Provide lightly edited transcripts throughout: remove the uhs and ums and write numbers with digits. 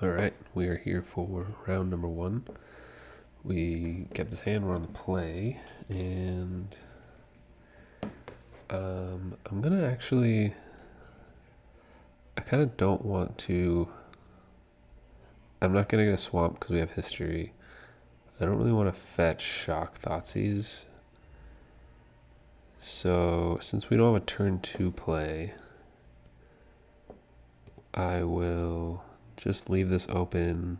Alright, we are here for round number 1. We kept this hand, we're on the play, and I'm gonna actually, I kind of don't want to, I'm not gonna get a swamp because we have history. I don't really want to fetch shock Thoughtseize. So since we don't have a turn 2 play, I will just leave this open.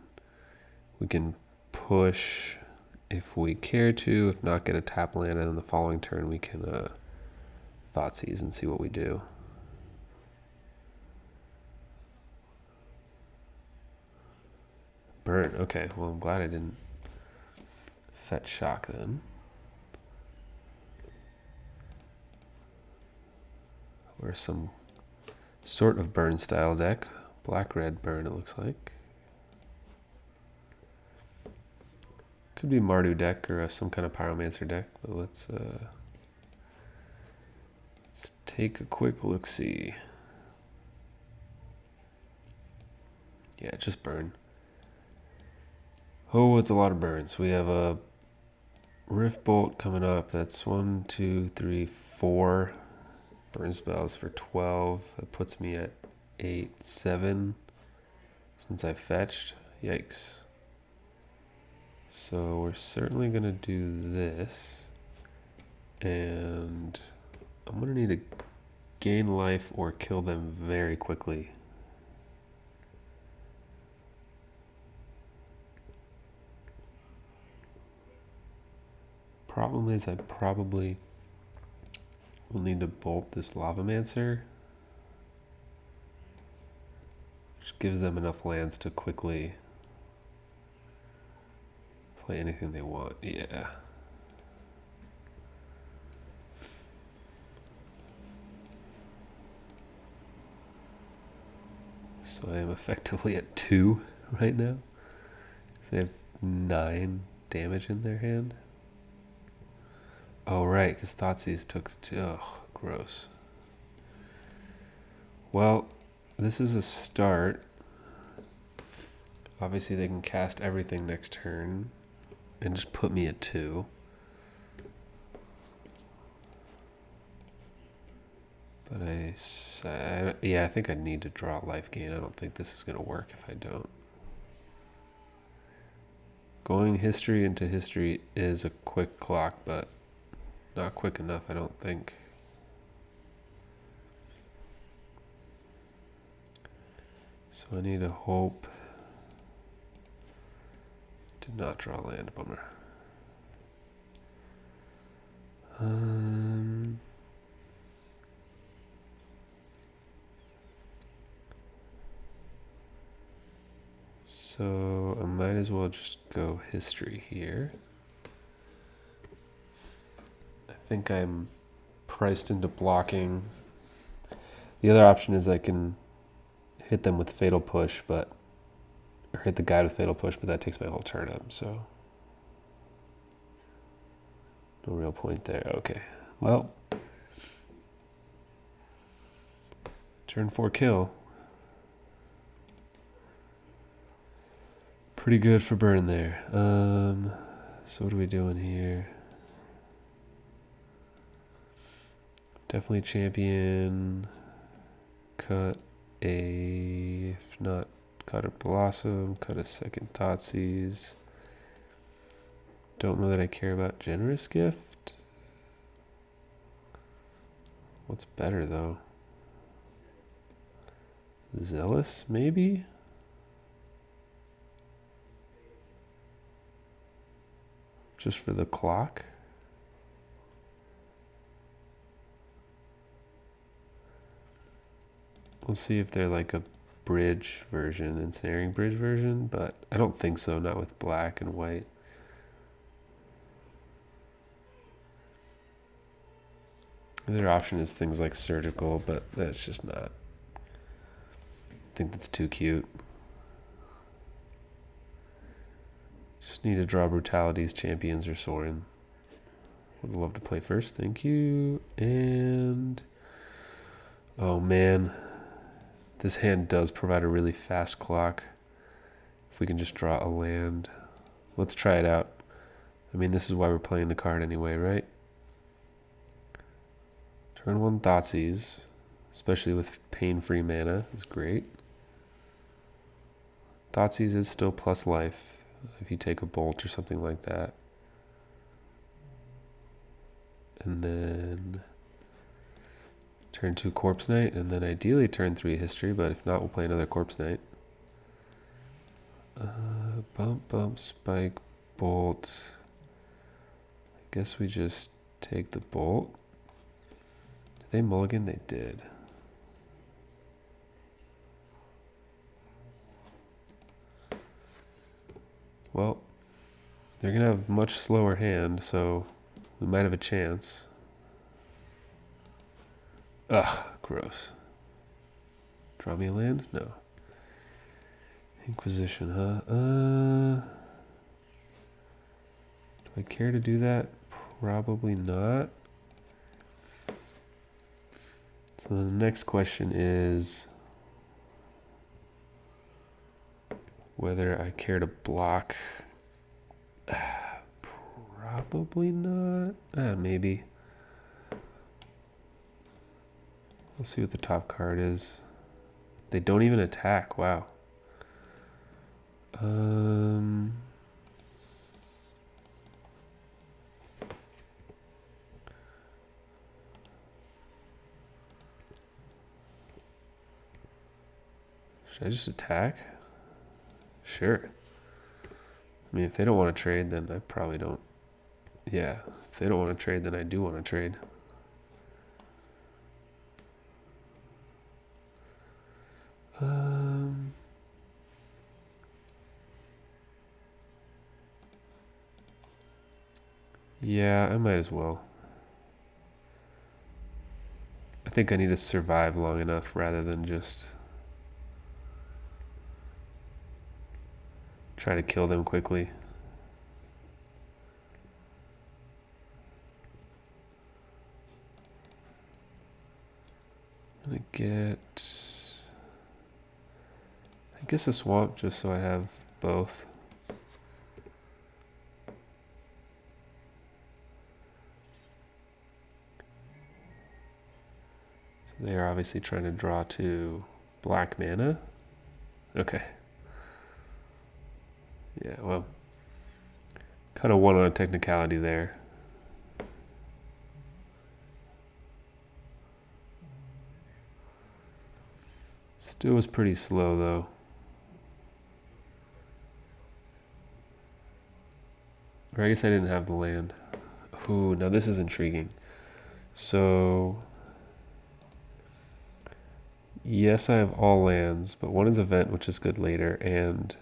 We can push if we care to, if not get a tap land, and then the following turn we can Thoughtseize and see what we do. Burn. Okay, well I'm glad I didn't fetch shock then. Or some sort of burn style deck. Black-red burn, it looks like. Could be Mardu deck or some kind of Pyromancer deck, but let's take a quick look-see. Yeah, just burn. Oh, it's a lot of burns. We have a Rift Bolt coming up. That's 1, 2, 3, 4 burn spells for 12. That puts me at 8, 7 since I fetched. Yikes. So we're certainly going to do this. And I'm going to need to gain life or kill them very quickly. Problem is I probably will need to bolt this Lavamancer, which gives them enough lands to quickly play anything they want. Yeah. So I am effectively at 2 right now. So they have 9 damage in their hand. Oh, right, because Thoughtseize took the 2. Oh, gross. Well, this is a start. Obviously, they can cast everything next turn and just put me at 2. But I think I need to draw life gain. I don't think this is going to work if I don't. Going history into history is a quick clock, but not quick enough, I don't think. So I need to hope to not draw land. Bummer. So I might as well just go history here. I think I'm priced into blocking. The other option is I can hit them with Fatal Push, or hit the guide with Fatal Push, but that takes my whole turn up, so no real point there. Okay, well, turn 4 kill. Pretty good for burn there. So what are we doing here? Definitely champion. Cut if not cut a Blossom, cut a second Thoughtseize. Don't know that I care about Generous Gift. What's better though? Zealous, maybe? Just for the clock? We'll see if they're like a bridge version, ensnaring bridge version, but I don't think so, not with black and white. The other option is things like surgical, but that's just not. I think that's too cute. Just need to draw Brutalities, Champions, or Sorin. Would love to play first, thank you. And oh man, this hand does provide a really fast clock. If we can just draw a land. Let's try it out. I mean, this is why we're playing the card anyway, right? Turn 1 Thoughtseize, especially with pain-free mana, is great. Thoughtseize is still plus life if you take a bolt or something like that. And then turn 2 Corpse Knight, and then ideally turn 3 History, but if not, we'll play another Corpse Knight. Bump, spike, bolt. I guess we just take the bolt. Did they mulligan? They did. Well, they're going to have a much slower hand, so we might have a chance. Ugh, gross. Draw me a land? No. Inquisition, huh? Do I care to do that? Probably not. So the next question is whether I care to block. Probably not. Maybe. We'll see what the top card is. They don't even attack. Wow. Should I just attack? Sure. I mean, if they don't want to trade, then I probably don't. Yeah, if they don't want to trade, then I do want to trade. Yeah, I might as well. I think I need to survive long enough rather than just try to kill them quickly. I'm gonna get, I guess, a swamp just so I have both. So they are obviously trying to draw to black mana. Okay. Yeah, well, kind of won on a technicality there. Still was pretty slow though. Or I guess I didn't have the land. Ooh, now this is intriguing. So, yes, I have all lands, but one is event, which is good later, and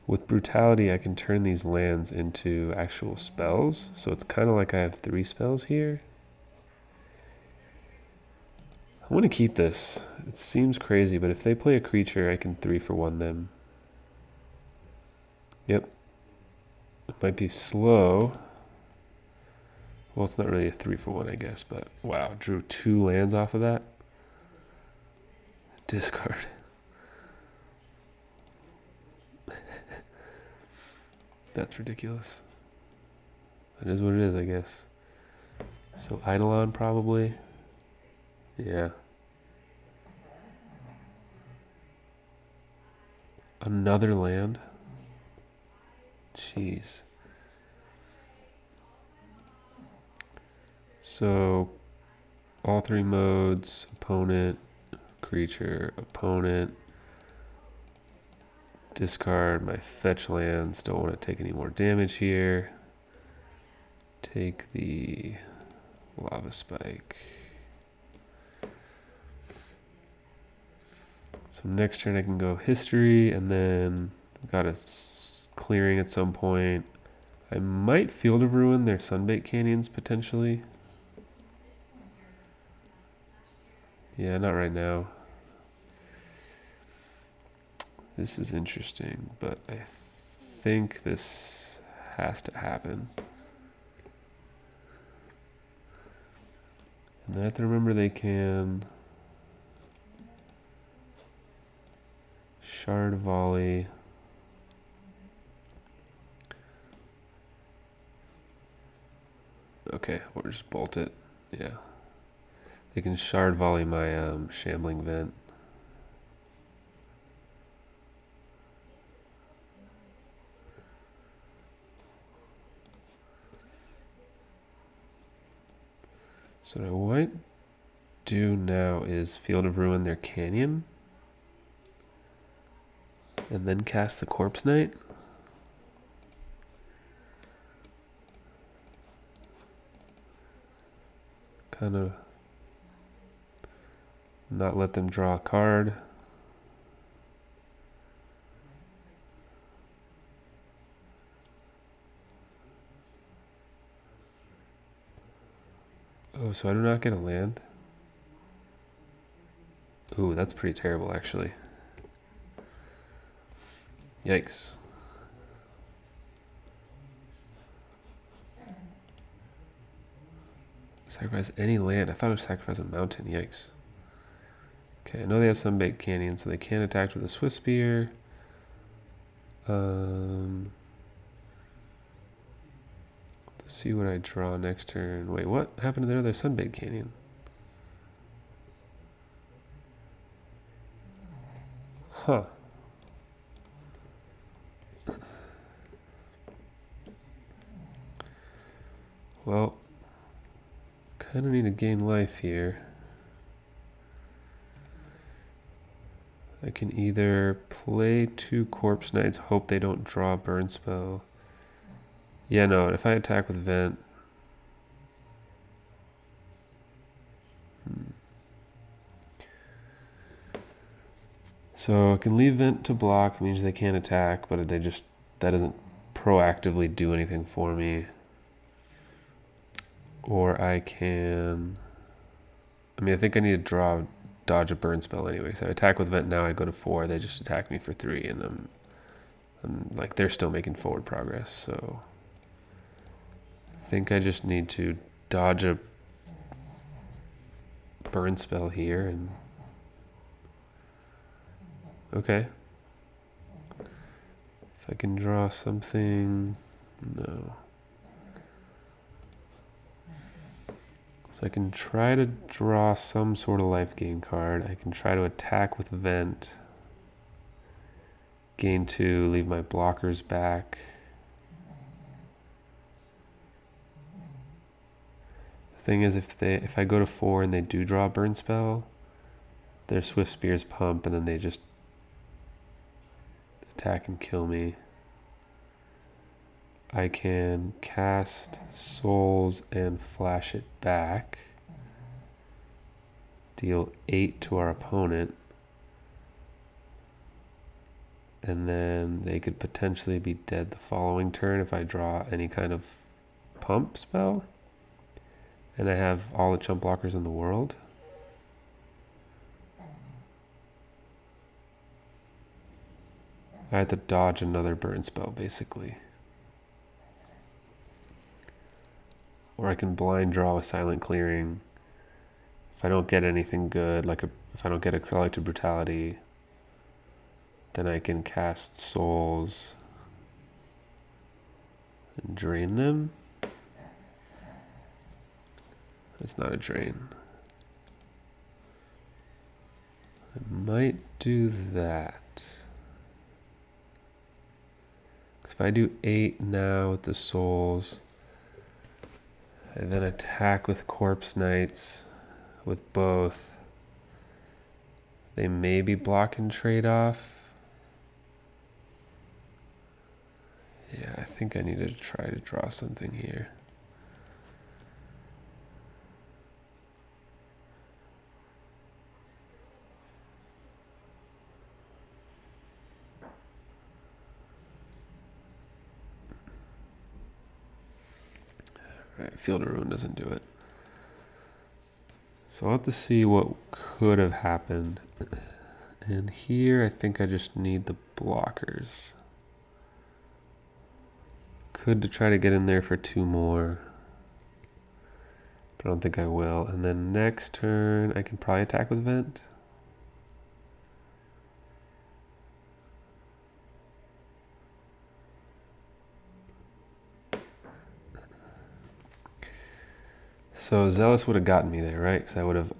with Brutality, I can turn these lands into actual spells, so it's kind of like I have 3 spells here. I want to keep this. It seems crazy, but if they play a creature, I can 3-for-1 them. Yep. It might be slow. Well, it's not really a 3-for-1, I guess, but wow, drew 2 lands off of that. Discard. That's ridiculous. That is what it is, I guess. So Eidolon probably. Yeah. Another land. Jeez. So all 3 modes, opponent, creature, opponent. Discard my fetch lands. Don't want to take any more damage here. Take the lava spike. So next turn I can go history, and then got a clearing at some point. I might Field of Ruin their Sunbait Canyons potentially. Yeah, not right now. This is interesting, but I think this has to happen. And I have to remember they can Shard Volley. Okay, or just bolt it. Yeah. They can shard volley my shambling vent. So what I might do now is Field of Ruin their canyon. And then cast the Corpse Knight. Kind of not let them draw a card. Oh, so I do not get a land? Ooh, that's pretty terrible, actually. Yikes. Sacrifice any land. I thought it was sacrifice a mountain. Yikes. Okay, I know they have Sunbaked Canyon, so they can't attack with a Swift Spear. Let's see what I draw next turn. Wait, what happened to their other Sunbaked Canyon? Huh. Well, kind of need to gain life here. I can either play 2 Corpse Knights, hope they don't draw a burn spell. Yeah, no, if I attack with Vent. So I can leave Vent to block, means they can't attack, but that doesn't proactively do anything for me. Or I can, I think I need to dodge a burn spell anyway. So I attack with Vent now, I go to 4, they just attack me for 3, and I'm like, they're still making forward progress, so I think I just need to dodge a burn spell here, and okay. If I can draw something, no. So I can try to draw some sort of life gain card. I can try to attack with Vent. Gain 2, leave my blockers back. The thing is, if I go to 4 and they do draw a burn spell, their Swift Spears pump, and then they just attack and kill me. I can cast Souls and flash it back. Deal 8 to our opponent. And then they could potentially be dead the following turn if I draw any kind of pump spell. And I have all the chump blockers in the world. I have to dodge another burn spell, basically. Or I can blind draw a Silent Clearing. If I don't get anything good, if I don't get a Collective Brutality, then I can cast Souls and drain them. It's not a drain. I might do that. If I do 8 now with the Souls, and then attack with Corpse Knights with both, they may be blocking trade-off. Yeah, I think I need to try to draw something here. Alright, Field of Ruin doesn't do it. So I'll have to see what could have happened. And here I think I just need the blockers. Could to try to get in there for 2 more. But I don't think I will. And then next turn I can probably attack with Vent. So Zealous would have gotten me there, right? Because I would have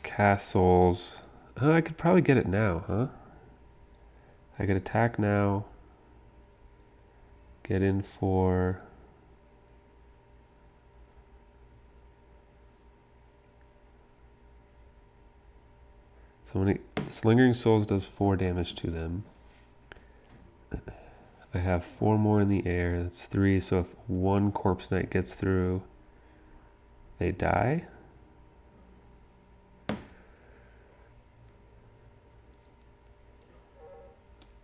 cast Souls. I could probably get it now, huh? I could attack now. Get in for... So when this Lingering Souls does 4 damage to them. I have 4 more in the air. That's 3. So if one Corpse Knight gets through, they die.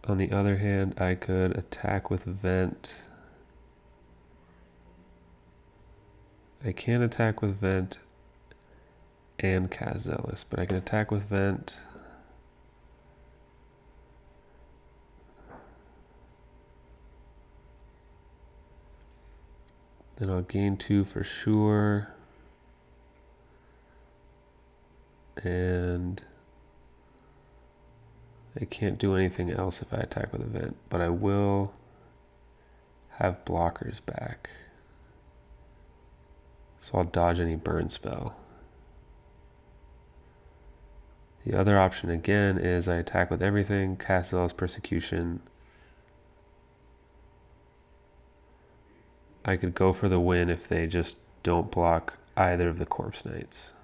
On the other hand, I could attack with Vent. I can attack with Vent and cast Zealous, but I can attack with Vent. Then I'll gain 2 for sure. And I can't do anything else if I attack with a Vent, but I will have blockers back. So I'll dodge any burn spell. The other option again is I attack with everything, cast Zealous Persecution. I could go for the win if they just don't block either of the Corpse Knights.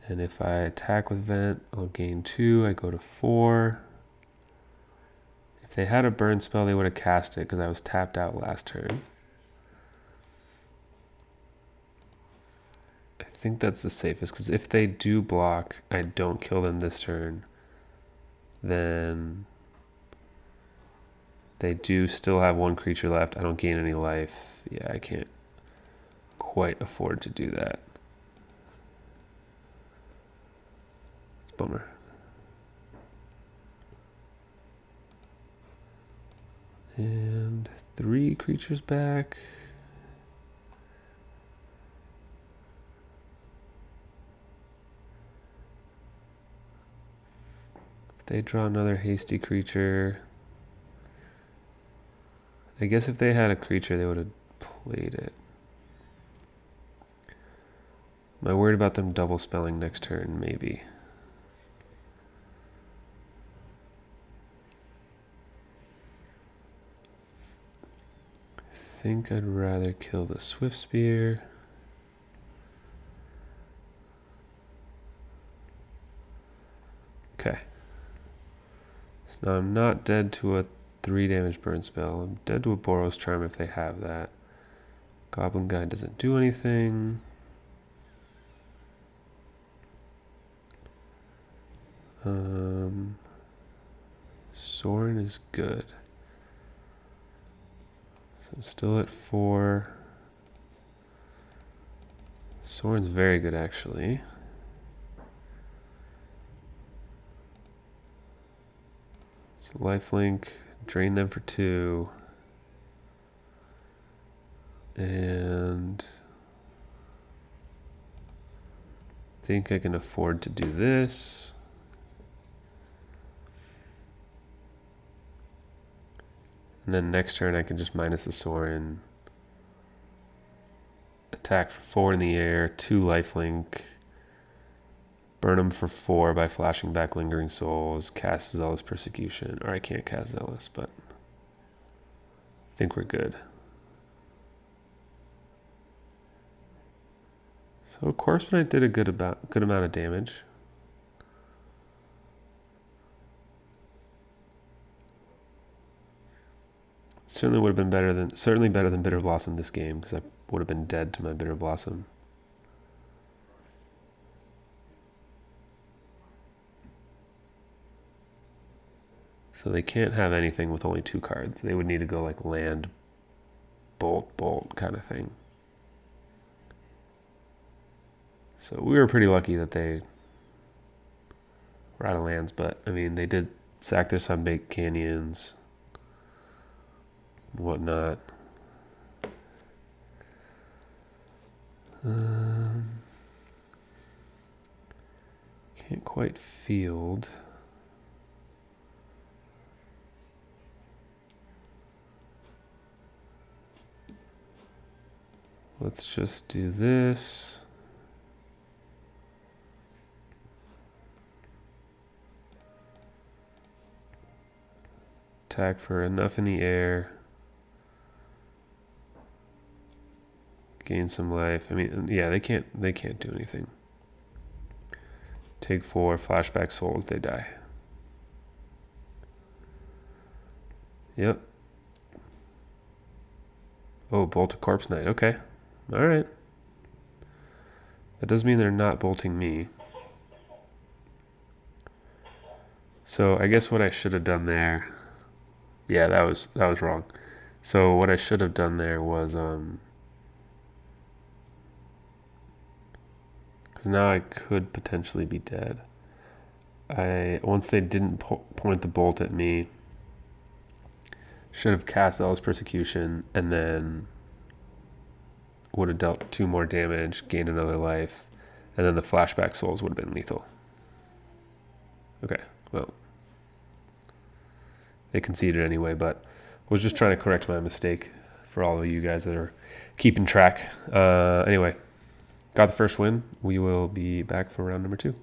And if I attack with Vent, I'll gain 2, I go to 4. If they had a burn spell, they would have cast it because I was tapped out last turn. I think that's the safest because if they do block, I don't kill them this turn. Then they do still have 1 creature left. I don't gain any life. Yeah, I can't quite afford to do that. It's a bummer. And 3 creatures back. If they draw another hasty creature, I guess if they had a creature, they would have played it. Am I worried about them double spelling next turn? Maybe. I think I'd rather kill the Swift Spear. Okay. So now I'm not dead to a 3 damage burn spell. I'm dead to a Boros Charm if they have that. Goblin Guide doesn't do anything. Sorin is good. So I'm still at 4. Sorin's very good actually. So lifelink, drain them for 2. And I think I can afford to do this. And then next turn I can just minus the Sorin. Attack for 4 in the air, 2 lifelink. Burn them for 4 by flashing back Lingering Souls. Cast Zealous Persecution. Or I can't cast Zealous, but I think we're good. So Corpse Knight did a good amount of damage. Certainly better than Bitter Blossom this game because I would have been dead to my Bitter Blossom. So they can't have anything with only 2 cards. They would need to go like land, bolt kind of thing. So we were pretty lucky that they were out of lands, but I mean they did sack their Sunbaked Canyons and whatnot. Can't quite field. let's just do this. Attack for enough in the air. Gain some life. I mean, yeah, they can't do anything. Take 4, flashback souls, they die. Yep. Oh, bolt a corpse knight. Okay. All right. That does mean they're not bolting me. So I guess what I should have done there. Yeah, that was wrong. So what I should have done there was because now I could potentially be dead. Once they didn't point the bolt at me, should have cast Zealous Persecution and then would have dealt 2 more damage, gained another life, and then the flashback souls would have been lethal. Okay, well, they conceded anyway, but I was just trying to correct my mistake for all of you guys that are keeping track. Anyway, got the first win. We will be back for round number 2.